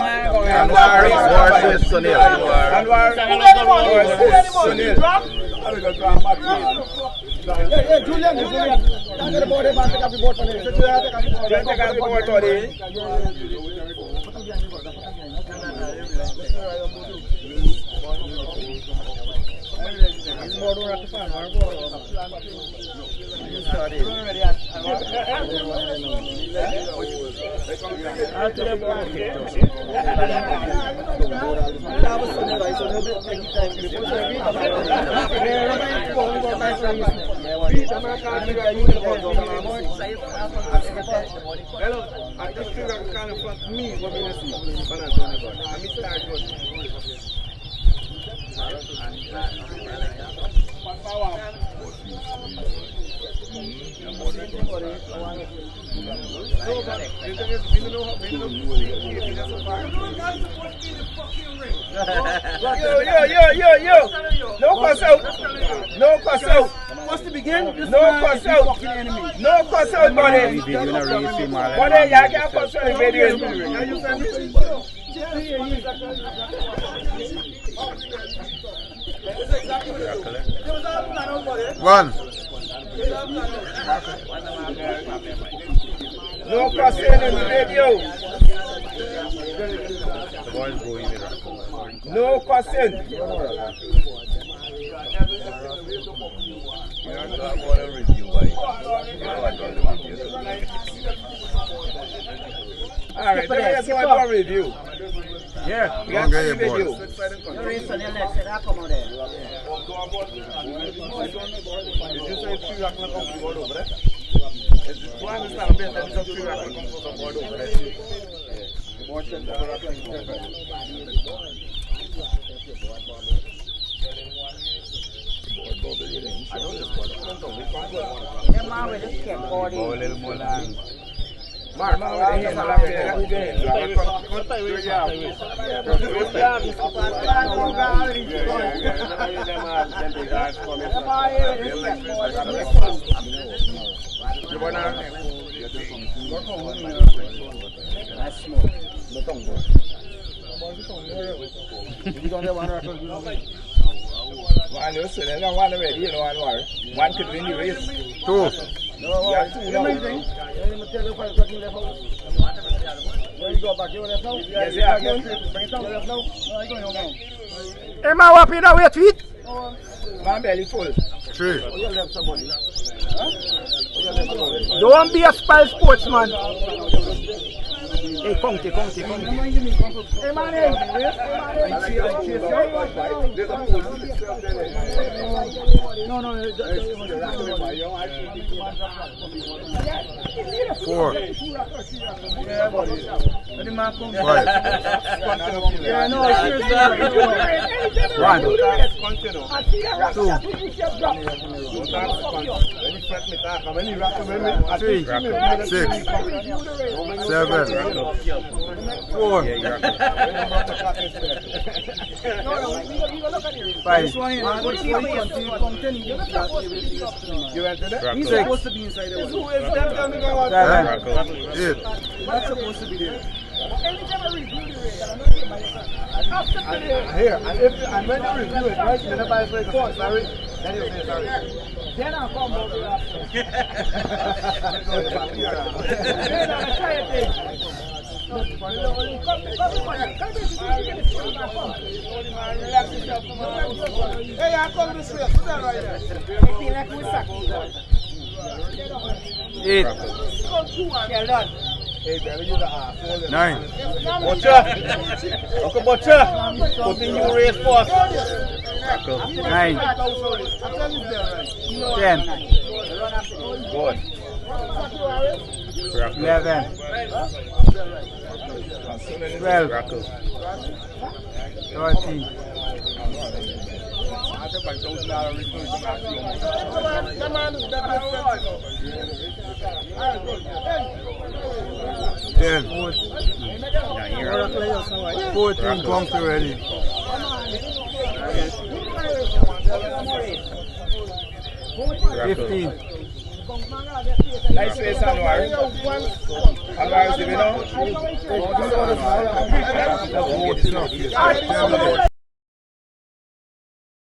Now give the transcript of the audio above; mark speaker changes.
Speaker 1: Anwar versus Sunil.
Speaker 2: Anwar versus Sunil.
Speaker 3: Julian. Take the board, man. Take the board for it.
Speaker 2: Take the board for it. Yo. No cuss out. No cuss out.
Speaker 3: What's to begin?
Speaker 2: No cuss out. No cuss out, buddy. Buddy, you can't cuss out in video.
Speaker 1: One.
Speaker 2: No cussing in the video. No cussing. Alright, let's go for a review.
Speaker 1: Yeah,
Speaker 2: we got a video. Mark, one could win the race.
Speaker 1: Two.
Speaker 2: Yeah, two now. Yes, yeah.
Speaker 3: Hey, man, what you wait tweet?
Speaker 2: My belly full.
Speaker 1: Three.
Speaker 3: Don't be a spy sportsman. Hey, come. Hey, man, No.
Speaker 1: Four. Five.
Speaker 3: Yeah, no, seriously.
Speaker 1: One.
Speaker 2: Two.
Speaker 1: Three. Six. Seven. 4. 5.
Speaker 2: You went to that?
Speaker 3: He's supposed to be inside the
Speaker 2: Who is them coming on?
Speaker 1: 7. 8.
Speaker 3: Not supposed to be there.
Speaker 2: Here, and when you review it, right, then everybody says, oh, sorry, then you say sorry.
Speaker 3: Then I'll come over here.
Speaker 2: Hey, I come this way. Put that right there.
Speaker 1: 8.
Speaker 3: Well done.
Speaker 2: Hey, baby, you the ass.
Speaker 1: 9.
Speaker 2: Butcher. Uncle Butcher. Putting you race first.
Speaker 1: 9. 10.
Speaker 2: Good.
Speaker 1: 11. 12. 13. 10. 14 comes already. 15.
Speaker 2: Nice face, Anwar. Anwar is the winner.